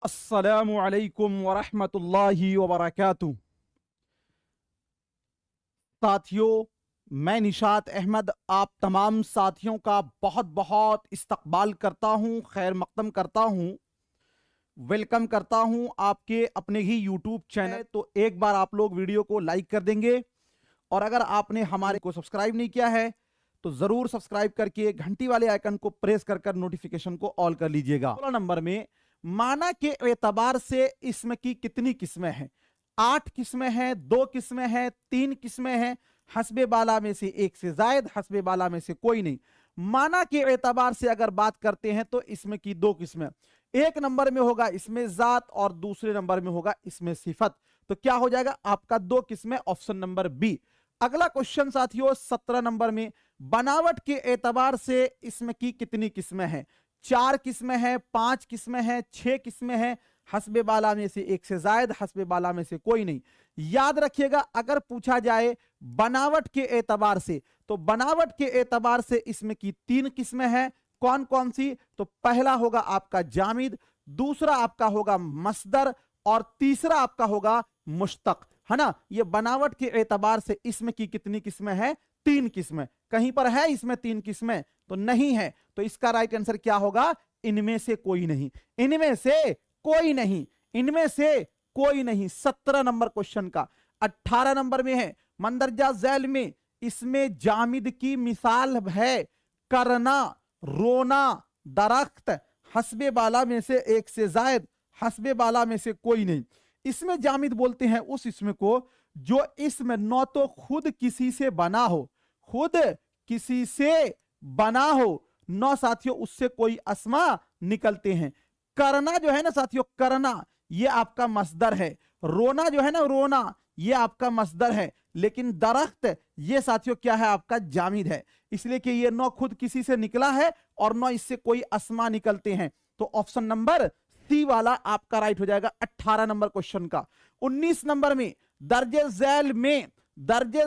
अस्सलामु अलैकुम वरहमतुल्लाहि वबरकातुहू। साथियों, मैं निशात अहमद आप तमाम साथियों का बहुत बहुत इस्तकबाल करता हूं, खैर मकदम करता हूं, वेलकम करता हूं आपके अपने ही यूट्यूब चैनल। तो एक बार आप लोग वीडियो को लाइक कर देंगे और अगर आपने हमारे को सब्सक्राइब नहीं किया है तो जरूर सब्सक्राइब करके घंटी वाले आइकन को प्रेस कर नोटिफिकेशन को ऑल कर लीजिएगा। 16 नंबर में माना के एतबार से इसमें की कितनी किस्में हैं? 8 किस्में हैं, 2 किस्में हैं, 3 किस्में हैं, हस्बे बाला में से एक से जायद, हस्बे बाला में से कोई नहीं। माना के एतबार से अगर बात करते हैं तो इसमें की 2 किस्में, एक नंबर में होगा इसमें जात और दूसरे नंबर में होगा इसमें सिफत। तो क्या हो जाएगा आपका 2 किस्में, ऑप्शन नंबर बी। अगला क्वेश्चन साथियों 17 नंबर में बनावट के एतबार से इसमें की कितनी किस्में हैं? 4 किस्में हैं, 5 किस्में हैं, 6 किस्में हैं, हस्बे बाला में से एक से जायद, हस्बे बाला में से कोई नहीं। याद रखिएगा अगर पूछा जाए बनावट के एतबार से तो बनावट के एतबार से इसमें की 3 किस्में हैं। कौन कौन सी? तो पहला होगा आपका जामिद, दूसरा आपका होगा मस्दर और तीसरा आपका होगा मुश्तक, है ना। ये बनावट के एतबार से इसमें की कितनी किस्में हैं? 3 किस्में। कहीं पर है इसमें 3 किस्में? तो नहीं है। तो इसका राइट आंसर क्या होगा? इनमें से कोई नहीं, इनमें से कोई नहीं, इनमें से कोई नहीं। 17 नंबर क्वेश्चन का 18 नंबर में है मंदरजा झैल में, इसमें जामिद की मिसाल है करना, रोना, दरख्त, हस्बे बाला में से एक से जायद, हस्बे बाला में से कोई नहीं। इसमें जामिद बोलते हैं उस इसमें को जो इसमें न तो खुद किसी से बना हो, खुद किसी से बना हो, न साथियों उससे कोई अस्मा निकलते हैं। करना जो है ना साथियों, करना ये आपका मसदर है, रोना जो है ना, रोना ये आपका मसदर है, लेकिन दरख्त ये साथियों क्या है? आपका जामिद है, इसलिए कि ये न खुद किसी से निकला है और न इससे कोई अस्मा निकलते हैं। तो ऑप्शन नंबर सी वाला आपका राइट हो जाएगा 18 नंबर क्वेश्चन का। 19 नंबर में दर्जे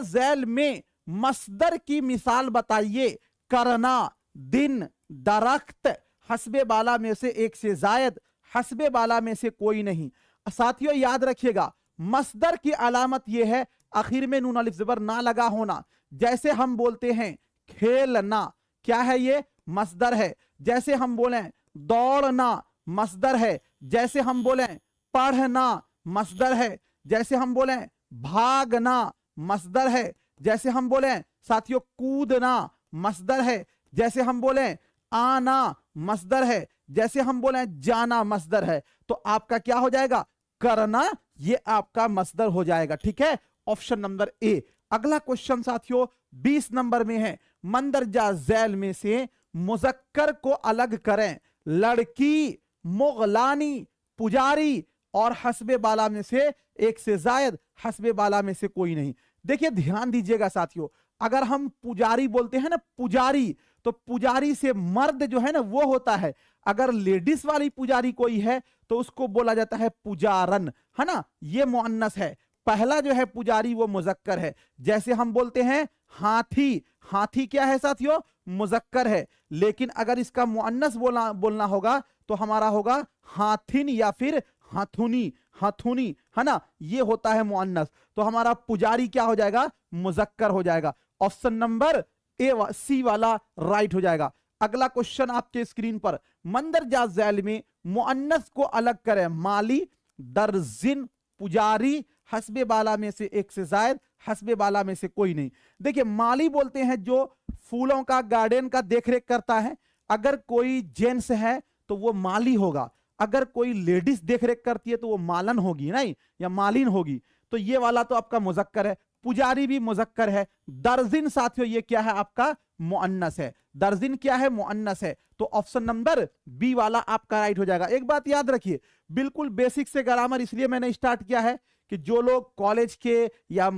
झैल में मसदर की मिसाल बताइए। करना, दिन, दरख्त, हस्बे बाला में से एक से जायद, हस्बे बाला में से कोई नहीं। साथियों याद रखिएगा मसदर की अलामत यह है आखिर में नून अलिफ ज़बर ना लगा होना। जैसे हम बोलते हैं खेलना, क्या है? ये मसदर है। जैसे हम बोले दौड़ना, मसदर है। जैसे हम बोले पढ़ना, मसदर है। जैसे हम बोले भागना, मसदर है। जैसे हम बोले साथियों कूदना, मसदर है। जैसे हम बोले आना, मसदर है। जैसे हम बोले जाना, मसदर है। तो आपका क्या हो जाएगा? करना ये आपका मसदर हो जाएगा। ठीक है, ऑप्शन नंबर ए। अगला क्वेश्चन साथियों 20 नंबर में है मंदरजा झैल में से मुजक्कर को अलग करें। लड़की, मुगलानी, पुजारी और हस्बे बाला में से एक से जायद, हस्बे बाला में से कोई नहीं। देखिए ध्यान दीजिएगा साथियों, अगर हम पुजारी बोलते हैं ना, पुजारी, तो पुजारी से मर्द जो है ना वो होता है। अगर लेडीज वाली पुजारी कोई है तो उसको बोला जाता है पुजारन, है ना, ये मुअन्नस है। पहला जो है पुजारी वो मुजक्कर है। जैसे हम बोलते हैं हाथी, हाथी क्या है साथियों? मुजक्कर है। लेकिन अगर इसका मुअन्नस बोलना होगा तो हमारा होगा हाथिन या फिर हाथुनी, हाथुनी, है ना, ये होता है मुअन्नस। तो हमारा पुजारी क्या हो जाएगा? मुजक्कर हो जाएगा। ऑप्शन नंबर ए सी वाला राइट हो जाएगा। अगला क्वेश्चन आपके स्क्रीन पर मंदरजा झैल में मुअन्नस को अलग करें। माली, दर्जिन, पुजारी, हस्बे बाला में से एक से जायद, हस्बे बाला में से कोई नहीं। देखिए माली बोलते हैं जो फूलों का, गार्डन का देखरेख करता है। अगर कोई जेंट्स है तो वो माली होगा, अगर कोई लेडीज देखरेख करती है तो वो मालन होगी, नहीं, या मालिन होगी। तो ये वाला तो आपका मुजक्कर है। पुजारी भी मुजक्कर है। दर्जिन साथियों ये क्या है? आपका मुअन्नस है। दर्जिन क्या है? मुअन्नस है। तो ऑप्शन नंबर बी वाला आपका राइट हो जाएगा। एक बात याद रखिए, बिल्कुल बेसिक से ग्रामर इसलिए मैंने स्टार्ट किया है कि जो लोग कॉलेज के या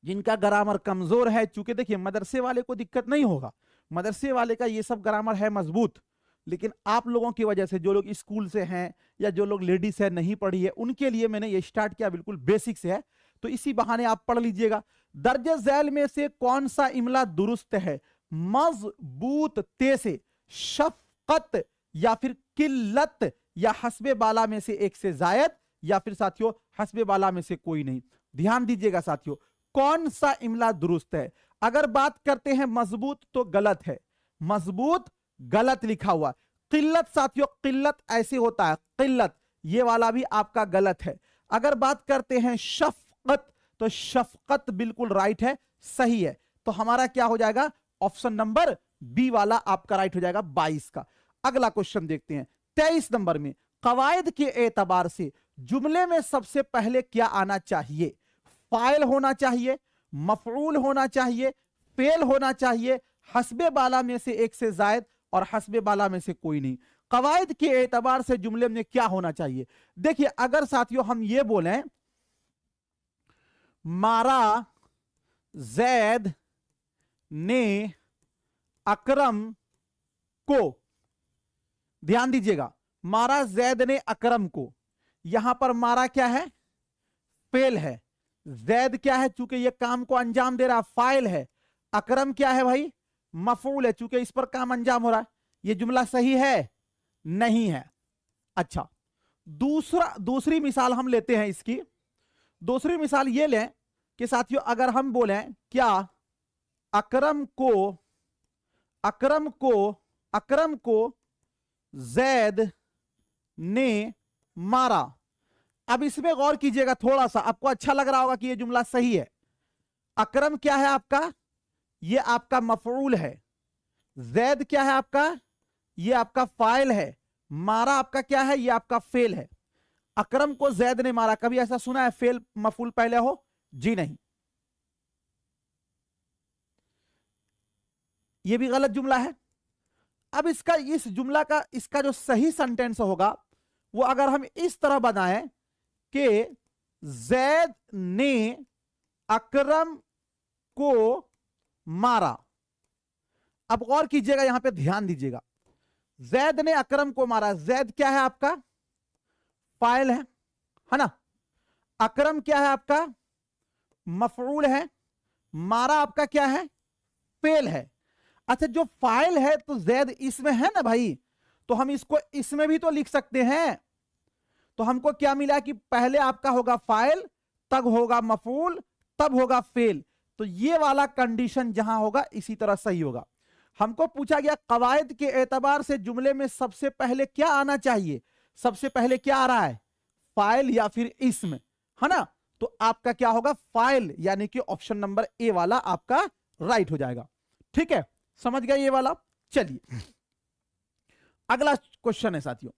जिनका ग्रामर कमजोर है, चूंकि देखिए मदरसे वाले को दिक्कत नहीं होगा, मदरसे वाले का ये सब ग्रामर है मजबूत, लेकिन आप लोगों की वजह से जो लोग स्कूल से हैं या जो लोग लेडीज है नहीं पढ़ी है, उनके लिए मैंने ये स्टार्ट किया, बिल्कुल बेसिक से है, तो इसी बहाने आप पढ़ लीजिएगा। दर्जे झैल में से कौन सा इमला दुरुस्त है? मजबूत ते से, शफकत या फिर किल्लत या हस्बे बाला में से एक से जायद, या फिर साथियों हस्बे बाला में से कोई नहीं। ध्यान दीजिएगा साथियों, कौन सा इमला दुरुस्त है। अगर बात करते हैं मजबूत तो गलत है, मजबूत गलत लिखा हुआ। किल्लत साथियों, किल्लत ऐसे होता है, किल्लत ये वाला भी आपका गलत है। अगर बात करते हैं शफकत तो शफकत बिल्कुल राइट है, सही है। तो हमारा क्या हो जाएगा, ऑप्शन नंबर बी वाला आपका राइट हो जाएगा 22 का। अगला क्वेश्चन देखते हैं 23 नंबर में, कवायद के एतबार से जुमले में सबसे पहले क्या आना चाहिए। फाइल होना चाहिए, मफऊल होना चाहिए, फेल होना चाहिए, हस्बे बाला में से एक से जायद और हस्बे बाला में से कोई नहीं। कवायद के एतबार से जुमले में क्या होना चाहिए। देखिए अगर साथियों हम ये बोलें मारा जैद ने अकरम को, ध्यान दीजिएगा, मारा जैद ने अकरम को, यहां पर मारा क्या है, फेल है। जैद क्या है, चूंकि ये काम को अंजाम दे रहा, फाइल है। अकरम क्या है भाई, मफऊल है, चूंकि इस पर काम अंजाम हो रहा है। ये जुमला सही है, नहीं है। अच्छा, दूसरी मिसाल हम लेते हैं इसकी। दूसरी मिसाल ये लें कि साथियों अगर हम बोलें क्या अकरम को जैद ने मारा। अब इसमें गौर कीजिएगा थोड़ा सा, आपको अच्छा लग रहा होगा कि यह जुमला सही है। अकरम क्या है आपका, यह आपका मफऊल है। जैद क्या है आपका, यह आपका फाइल है। मारा आपका क्या है, यह आपका फेल है। अकरम को जैद ने मारा, कभी ऐसा सुना है फेल मफऊल पहले हो, जी नहीं, यह भी गलत जुमला है। अब इस जुमला का इसका जो सही सेंटेंस होगा वो अगर हम इस तरह बनाएं कि जैद ने अकरम को मारा। अब गौर कीजिएगा, यहां पे ध्यान दीजिएगा, जैद ने अकरम को मारा। जैद क्या है आपका, फाइल है ना। अकरम क्या है आपका, मफऊल है। मारा आपका क्या है, फेल है। अच्छा, जो फाइल है तो जैद इसमें है ना भाई, तो हम इसको इसमें भी तो लिख सकते हैं। तो हमको क्या मिला कि पहले आपका होगा फाइल, तब होगा मफऊल, तब होगा फेल। तो ये वाला कंडीशन जहां होगा इसी तरह सही होगा। हमको पूछा गया कवायद के एतबार से जुमले में सबसे पहले क्या आना चाहिए। सबसे पहले क्या आ रहा है, फाइल या फिर इस्म, है ना। तो आपका क्या होगा, फाइल, यानी कि ऑप्शन नंबर ए वाला आपका राइट हो जाएगा। ठीक है, समझ गए ये वाला। चलिए अगला क्वेश्चन है साथियों।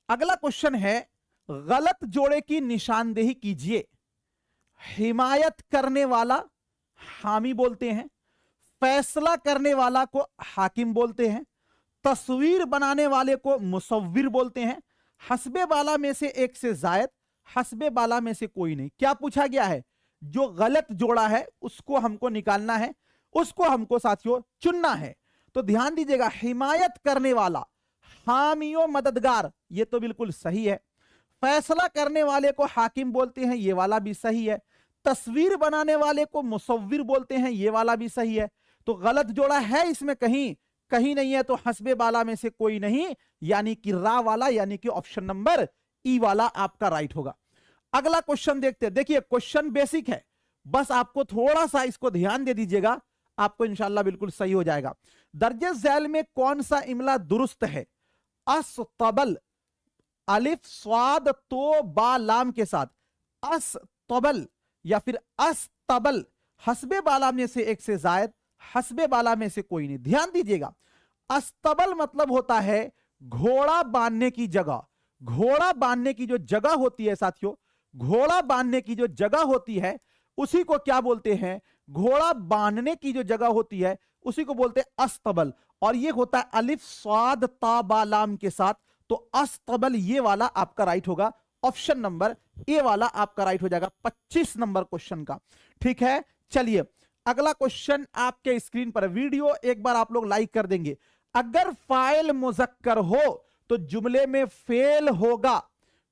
अगला क्वेश्चन है गलत जोड़े की निशानदेही कीजिए। हिमायत करने वाला हामी बोलते हैं, फैसला करने वाला को हाकिम बोलते हैं, तस्वीर बनाने वाले को मुसव्विर बोलते हैं, हस्बे बाला में से एक से जायद, हस्बे बाला में से कोई नहीं। क्या पूछा गया है, जो गलत जोड़ा है उसको हमको निकालना है, उसको हमको साथियों चुनना है। तो ध्यान दीजिएगा, हिमायत करने वाला, हामियों मददगार, ये तो बिल्कुल सही है। फैसला करने वाले को हाकिम बोलते हैं, ये वाला भी सही है। तस्वीर बनाने वाले को मुसव्विर बोलते हैं, ये वाला भी सही है। तो गलत जोड़ा है इसमें कहीं नहीं है, तो हस्बे बाला में से कोई नहीं, यानी कि रा वाला, यानी कि ऑप्शन नंबर ई वाला आपका राइट होगा। अगला क्वेश्चन देखते हैं। देखिए क्वेश्चन बेसिक है, बस आपको थोड़ा सा इसको ध्यान दे दीजिएगा, आपको इंशाल्लाह बिल्कुल सही हो जाएगा। दर्जे झैल में कौन सा इमला दुरुस्त है। अस्तबल, अलिफ स्वाद तो बा लाम के साथ, अस्तबल या फिर अस्तबल, हस्बे बाला में से एक से जायद, हस्बे बाला में से कोई नहीं। ध्यान दीजिएगा, अस्तबल मतलब होता है घोड़ा बांधने की जगह। घोड़ा बांधने की जो जगह होती है साथियों, घोड़ा बांधने की जो जगह होती है उसी को क्या बोलते हैं, घोड़ा बांधने की जो जगह होती है उसी को बोलते हैं अस्तबल। और ये होता है अलिफ स्वाद ता बा लाम के साथ। तो अस्तबल ये वाला आपका राइट होगा, ऑप्शन नंबर ए वाला आपका राइट हो जाएगा 25 नंबर क्वेश्चन का। ठीक है, चलिए अगला क्वेश्चन आपके स्क्रीन पर, वीडियो एक बार आप लोग लाइक कर देंगे। अगर फाइल मुजक्कर हो तो जुमले में फेल होगा,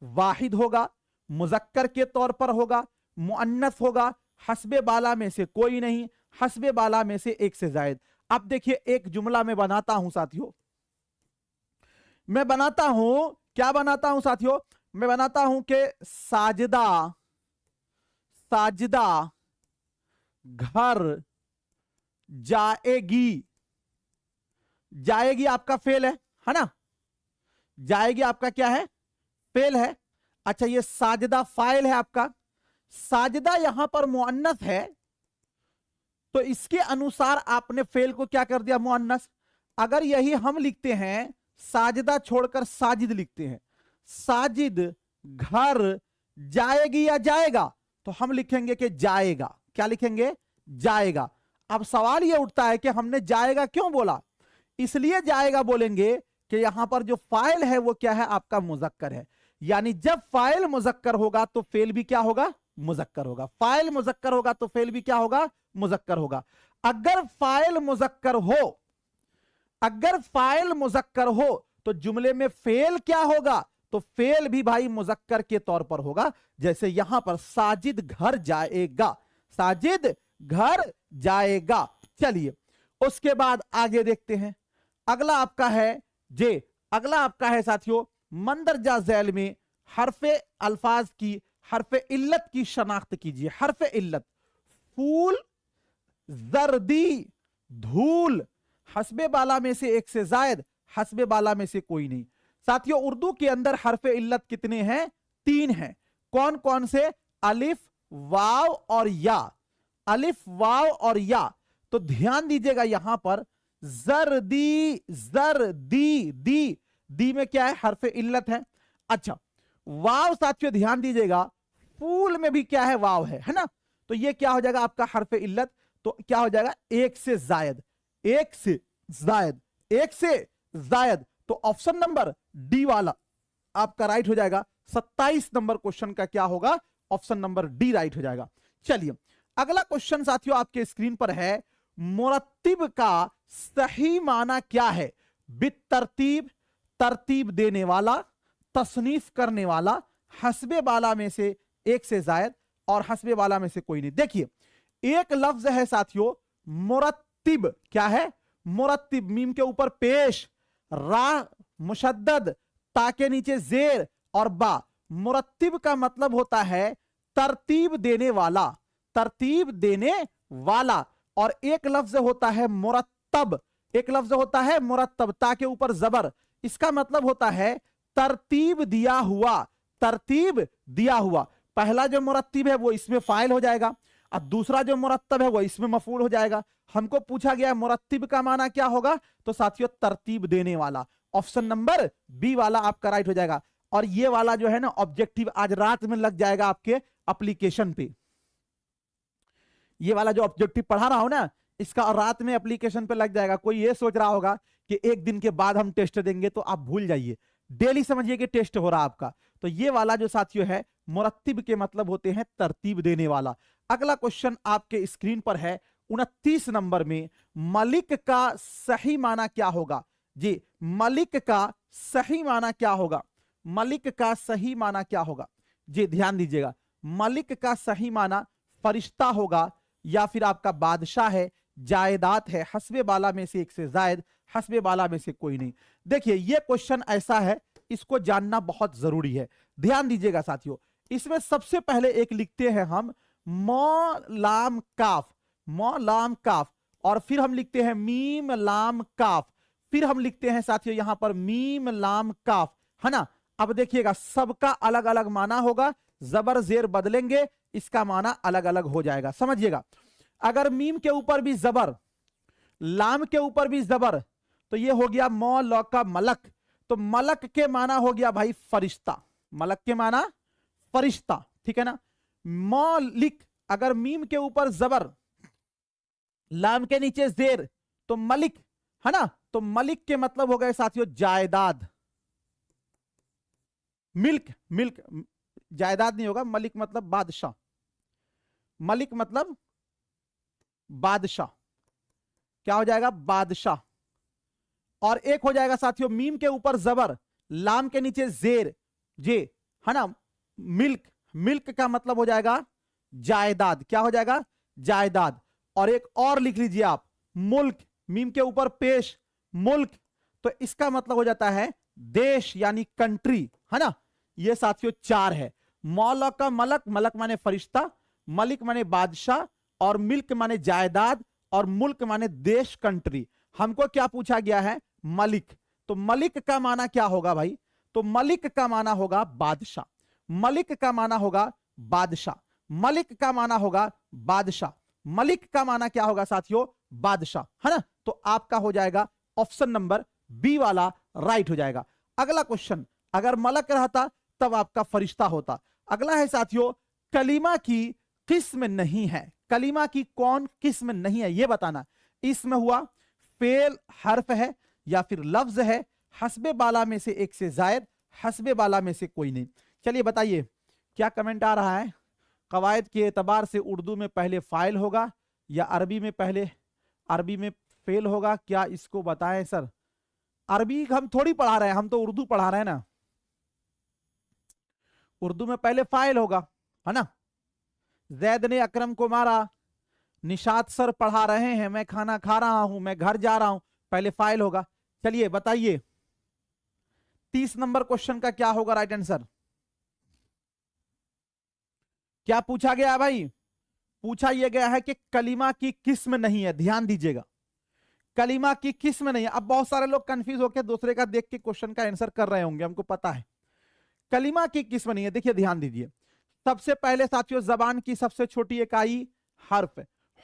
वाहिद होगा, मुजक्कर के तौर पर होगा, मुअन्नस होगा, हस्बे बाला में से कोई नहीं, हस्बे बाला में से एक से जायद। अब देखिए एक जुमला मैं बनाता हूं साथियों, मैं बनाता हूं क्या बनाता हूं साथियों, मैं बनाता हूं कि साजिदा, साजिदा घर जाएगी। जाएगी आपका फेल है ना, जाएगी आपका क्या है, फेल है। अच्छा ये साजिदा फाइल है आपका, साजिदा यहां पर मुअन्नस है, तो इसके अनुसार आपने फेल को क्या कर दिया, मुअन्नस। अगर यही हम लिखते हैं, साजिदा छोड़कर साजिद लिखते हैं, साजिद घर जाएगी या जाएगा, तो हम लिखेंगे कि जाएगा। क्या लिखेंगे, जाएगा। अब सवाल यह उठता है कि हमने जाएगा क्यों बोला, इसलिए जाएगा बोलेंगे कि यहां पर जो फाइल है वो क्या है, आपका मुजक्कर है। यानी जब फाइल मुजक्कर होगा तो फेल भी क्या होगा, मुजक्कर होगा। फाइल मुजक्कर होगा तो फेल भी क्या होगा, मुजक्कर होगा। अगर फाइल मुजक्कर हो, अगर फाइल मुजक्कर हो तो जुमले में फेल क्या होगा, तो फेल भी भाई मुजक्कर के तौर पर होगा। जैसे यहां पर साजिद घर जाएगा, साजिद घर जाएगा। चलिए उसके बाद आगे देखते हैं। अगला आपका है जे, अगला आपका है साथियों, मंदरजा झैल में हरफे अल्फाज की, हरफे इल्लत की शनाख्त कीजिए। हरफे इल्लत, फूल, जर्दी, धूल, हस्बे बाला में से एक से जायद, हस्बे बाला में से कोई नहीं। साथियों उर्दू के अंदर हरफे इल्लत कितने हैं, 3 हैं। कौन कौन से, अलिफ, वाव और या। अलिफ, वाव और या। तो ध्यान दीजिएगा यहां पर जर्दी, जर्दी, दी, दी में क्या है, हरफे इल्लत है। अच्छा वाव साथियों ध्यान दीजिएगा, फूल में भी क्या है, वाव है ना, तो ये क्या हो जाएगा आपका हरफे इल्लत, तो क्या हो जाएगा, एक से जायद, एक से जायद, एक से जायद। तो ऑप्शन नंबर डी वाला आपका राइट हो जाएगा। 27 नंबर क्वेश्चन का क्या होगा, ऑप्शन नंबर डी राइट हो जाएगा। चलिए अगला क्वेश्चन साथियों आपके स्क्रीन पर है, मुरत्तिब का सही माना क्या है। बितरतीब, तरतीब देने वाला, तसनीफ करने वाला, हस्बे बाला में से एक से जायद और हस्बे बाला में से कोई नहीं। देखिए एक लफ्ज है साथियों मुरत्तिब, क्या है, मुरत्तिब, मीम के ऊपर पेश, रा मुशद्दद, ता के नीचे जेर और बा। मुरत्तिब का मतलब होता है तरतीब देने वाला, तरतीब देने वाला। और एक लफ्ज होता है मुरत्तब, एक लफ्ज होता है मुरत्तब, ता के ऊपर जबर, इसका मतलब होता है तरतीब दिया हुआ, तरतीब दिया हुआ। पहला जो मुरत्तिब है वो इसमें फाइल हो जाएगा, और दूसरा जो मुरत्तब है वो इसमें मफूल हो जाएगा। हमको पूछा गया मुरत्तिब का माना क्या होगा, तो साथियों तरतीब देने वाला। ऑप्शन नंबर बी वाला आपका राइट हो जाएगा। और ये वाला जो है ना ऑब्जेक्टिव आज रात में लग जाएगा आपके एप्लीकेशन पे। ये वाला जो ऑब्जेक्टिव पढ़ा रहा हूं ना, इसका रात में एप्लीकेशन पे लग जाएगा। कोई ये सोच रहा होगा कि एक दिन के बाद हम टेस्ट देंगे, तो आप भूल जाइए, डेली समझिए कि टेस्ट हो रहा आपका। तो ये वाला जो साथियों है मुरत्तिब के मतलब होते हैं तरतीब देने वाला। अगला क्वेश्चन आपके स्क्रीन पर है 29 नंबर में, मलिक का सही माना क्या होगा। जी मलिक का सही माना क्या होगा, मलिक का सही माना क्या होगा। जी ध्यान दीजिएगा, मलिक का सही माना फरिश्ता होगा, या फिर आपका बादशाह है, जायदाद है, हस्बे बाला में से एक से जायद, हस्बे बाला में से कोई नहीं। देखिए ये क्वेश्चन ऐसा है, इसको जानना बहुत जरूरी है। ध्यान दीजिएगा साथियों, इसमें सबसे पहले एक लिखते हैं हम मौ लाम काफ, मौ लाम काफ, और फिर हम लिखते हैं मीम लाम काफ, फिर हम लिखते हैं साथियों यहां पर मीम लाम काफ, है ना। अब देखिएगा सबका अलग अलग माना होगा, जबर जेर बदलेंगे, इसका माना अलग अलग हो जाएगा, समझिएगा। अगर मीम के ऊपर भी जबर, लाम के ऊपर भी जबर, तो ये हो गया मौ लौ का मलक, तो मलक के माना हो गया भाई फरिश्ता, मलक के माना फरिश्ता, ठीक है ना। मौलिक, अगर मीम के ऊपर जबर, लाम के नीचे जेर, तो मलिक, है ना, तो मलिक के मतलब हो गए साथियों जायदाद, मिल्क, मिल्क जायदाद नहीं होगा, मलिक मतलब बादशाह, मलिक मतलब बादशाह, क्या हो जाएगा, बादशाह। और एक हो जाएगा साथियों मीम के ऊपर जबर, लाम के नीचे जेर, जे, है ना, मिल्क, मिल्क का मतलब हो जाएगा जायदाद, क्या हो जाएगा, जायदाद। और एक और लिख लीजिए आप मुल्क, मीम के ऊपर पेश, मुल्क, तो इसका मतलब हो जाता है देश यानी कंट्री, है ना, ये साथियों 4 है। मौला का मलक, मलक माने फरिश्ता, मलिक माने बादशाह, और मिल्क माने जायदाद, और मुल्क माने देश, कंट्री। हमको क्या पूछा गया है? मलिक। तो मलिक का माना क्या होगा भाई? तो मलिक का माना होगा बादशाह, मलिक का माना होगा बादशाह, मलिक का माना होगा बादशाह, मलिक का माना क्या होगा साथियों? बादशाह, है ना। तो आपका हो जाएगा ऑप्शन नंबर बी वाला राइट हो जाएगा। अगला क्वेश्चन, अगर मलक रहता तब आपका फरिश्ता होता। अगला है साथियों, कलीमा की किस्म नहीं है। कलीमा की कौन किस्म नहीं है ये बताना। इसमें हुआ, फेल हर्फ है, या फिर लफ्ज है, हस्बे बाला में से एक से जायद, हस्बे बाला में से कोई नहीं। चलिए बताइए क्या कमेंट आ रहा है। कवायद के एतबार से उर्दू में पहले फाइल होगा या अरबी में पहले, अरबी में फेल होगा, क्या इसको बताएं सर? अरबी हम थोड़ी पढ़ा रहे हैं, हम तो उर्दू पढ़ा रहे हैं ना। उर्दू में पहले फाइल होगा, है ना। जैद ने अकरम को मारा, निशात सर पढ़ा रहे हैं, मैं खाना खा रहा हूं, मैं घर जा रहा हूं, पहले फाइल होगा। चलिए बताइए 30 नंबर क्वेश्चन का क्या होगा राइट आंसर? क्या पूछा गया भाई? पूछा यह गया है कि कलीमा की किस्म नहीं है। ध्यान दीजिएगा, कलीमा की किस्म नहीं है। अब बहुत सारे लोग कंफ्यूज होकर दूसरे का देख के क्वेश्चन का आंसर कर रहे होंगे, हमको पता है। कलीमा की किस्म नहीं है। देखिए ध्यान दीजिए, सबसे पहले साथियों जबान की सबसे छोटी इकाई हर्फ,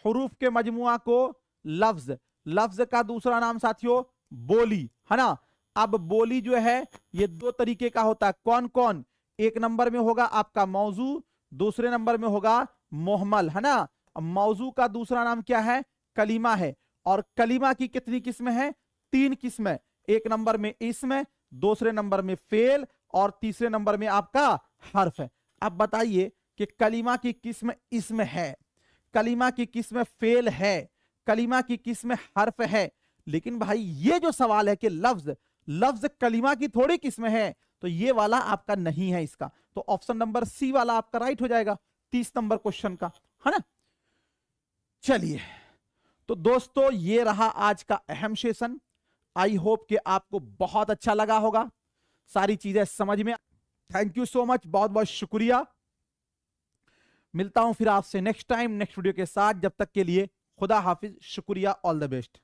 हुरूफ के मजमुआ को लफ्ज, लफ्ज का दूसरा नाम साथियों बोली, है ना। अब बोली जो है ये 2 तरीके का होता है। कौन कौन? एक नंबर में होगा आपका मौजू, दूसरे नंबर में होगा मोहमल, है ना। अब मौजू का दूसरा नाम क्या है? कलीमा है। और कलीमा की कितनी किस्में हैं? 3 किस्में। एक नंबर में इसमें, दूसरे नंबर में फेल, और तीसरे नंबर में आपका हर्फ है। अब बताइए कि कलीमा की किस्म इसमें है, कलीमा की किस्म फेल है, कलीमा की किस्म हर्फ है। लेकिन भाई ये जो सवाल है कि लफ्ज, लफ्ज कलीमा की थोड़ी किस्म है, तो ये वाला आपका नहीं है इसका। तो ऑप्शन नंबर सी वाला आपका राइट हो जाएगा 30 नंबर क्वेश्चन का, है ना। चलिए तो दोस्तों ये रहा आज का अहम सेशन। आई होप कि आपको बहुत अच्छा लगा होगा, सारी चीजें समझ में। थैंक यू सो मच, बहुत बहुत शुक्रिया। मिलता हूं फिर आपसे नेक्स्ट टाइम नेक्स्ट वीडियो के साथ। जब तक के लिए खुदा हाफिज, शुक्रिया, ऑल द बेस्ट।